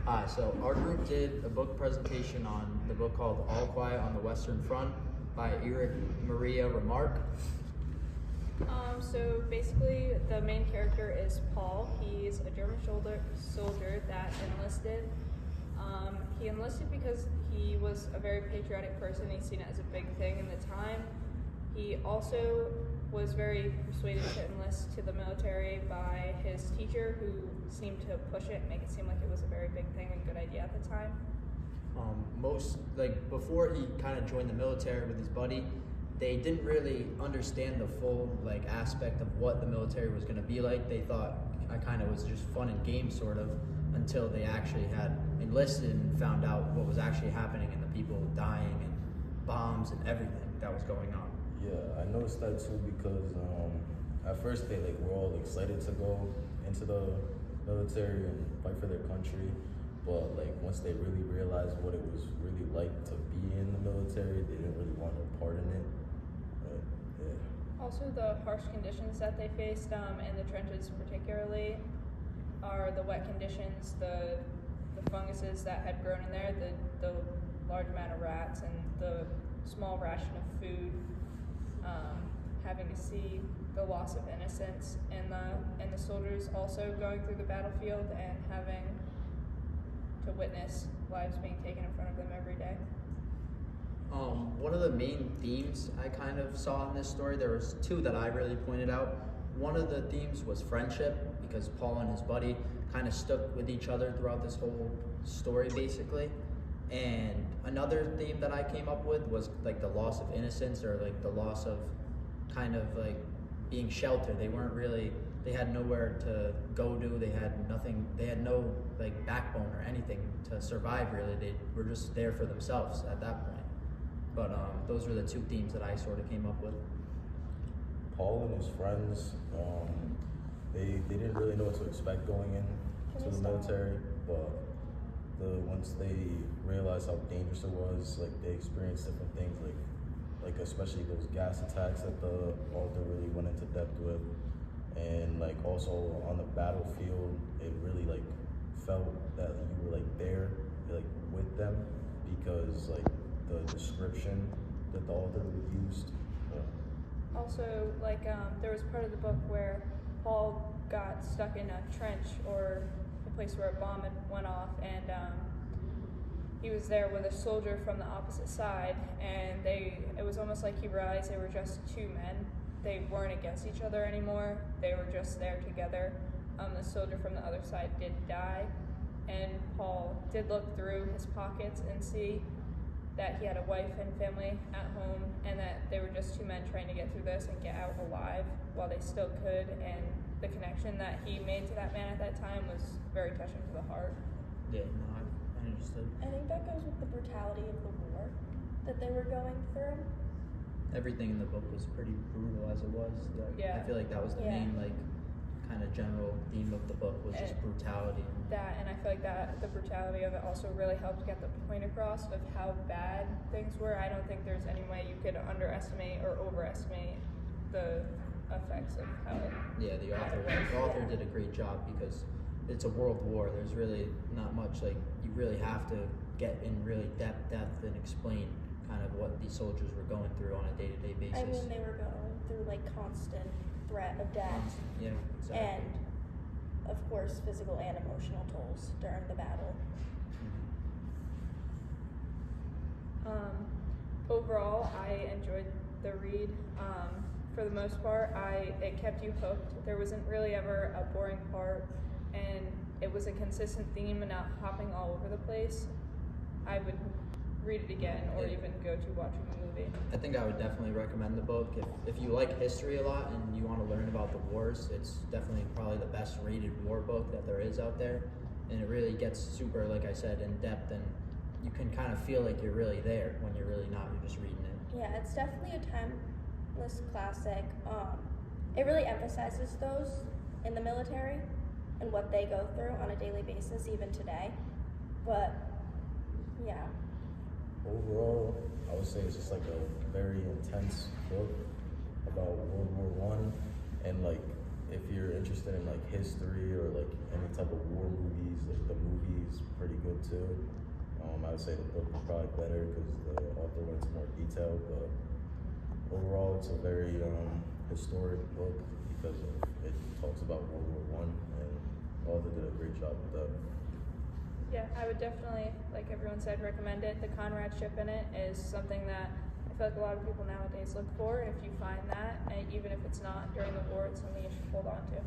Hi, so our group did a book presentation on the book called All Quiet on the Western Front by Erich Maria Remarque. So basically, the main character is Paul. He's a German soldier that enlisted. He enlisted because he was a very patriotic person. He's seen it as a big thing in the time. He also was very persuaded to enlist to the military by his teacher, who seemed to push it and make it seem like it was a very big thing and good idea at the time. Before he kind of joined the military with his buddy, they didn't really understand the full aspect of what the military was going to be like. They thought I kind of was just fun and games sort of, until they actually had enlisted and found out what was actually happening and the people dying and bombs and everything that was going on. Yeah, I noticed that too because at first they were all excited to go into the military and fight for their country, but once they really realized what it was really like to be in the military, they didn't really want no part in it. But, yeah. Also, the harsh conditions that they faced in the trenches particularly are the wet conditions, the funguses that had grown in there, the large amount of rats, and the small ration of food, having to see the loss of innocence in the soldiers also going through the battlefield and having to witness lives being taken in front of them every day. One of the main themes I kind of saw in this story, there was two that I really pointed out. One of the themes was friendship, because Paul and his buddy kind of stuck with each other throughout this whole story, basically. And another theme that I came up with was the loss of innocence, or the loss of kind of being sheltered. They had nowhere to go to, they had nothing, they had no backbone or anything to survive really. They were just there for themselves at that point. But those were the two themes that I sort of came up with. Paul and his friends, they didn't really know what to expect going into the military, but once they realized how dangerous it was, they experienced different things, especially those gas attacks that the author really went into depth with, and also on the battlefield, it really felt that you were there with them, because the description that the author used. Also, there was part of the book where Paul got stuck in a trench or a place where a bomb had went off, and he was there with a soldier from the opposite side, and it was almost like he realized they were just two men. They weren't against each other anymore. They were just there together. The soldier from the other side did die, and Paul did look through his pockets and see that he had a wife and family at home, and that they were just two men trying to get through this and get out alive while they still could. And the connection that he made to that man at that time was very touching to the heart. Yeah, no, I understood. I think that goes with the brutality of the war that they were going through. Everything in the book was pretty brutal as it was. Yeah. I feel like that was the main kind of general theme of the book, was just brutality. That, and I feel like that the brutality of it also really helped get the point across of how bad things were. I don't think there's any way you could underestimate or overestimate the effects of how it. Yeah, the author did a great job, because it's a world war. There's really not much you really have to get in really depth and explain kind of what these soldiers were going through on a day-to-day basis. I mean, they were going through constant threat of death. Yeah, exactly. And of course, physical and emotional tolls during the battle. Overall, I enjoyed the read. For the most part, it kept you hooked. There wasn't really ever a boring part, and it was a consistent theme and not hopping all over the place. I would read it again, or even go to watching the movie. I think I would definitely recommend the book. If you like history a lot and you want to learn about the wars, it's definitely probably the best rated war book that there is out there. And it really gets super, like I said, in depth, and you can kind of feel like you're really there when you're really not, you're just reading it. Yeah, it's definitely a timeless classic. It really emphasizes those in the military and what they go through on a daily basis, even today. But, yeah. Overall, I would say it's just a very intense book about World War I, and if you're interested in history or any type of war movies, the movie is pretty good. too. I would say the book was probably better because the author went into more detail, but overall it's a very historic book because it talks about World War I, and the author did a great job with that. Yeah, I would definitely, like everyone said, recommend it. The Conrad ship in it is something that I feel like a lot of people nowadays look for. If you find that, and even if it's not during the war, it's something you should hold on to.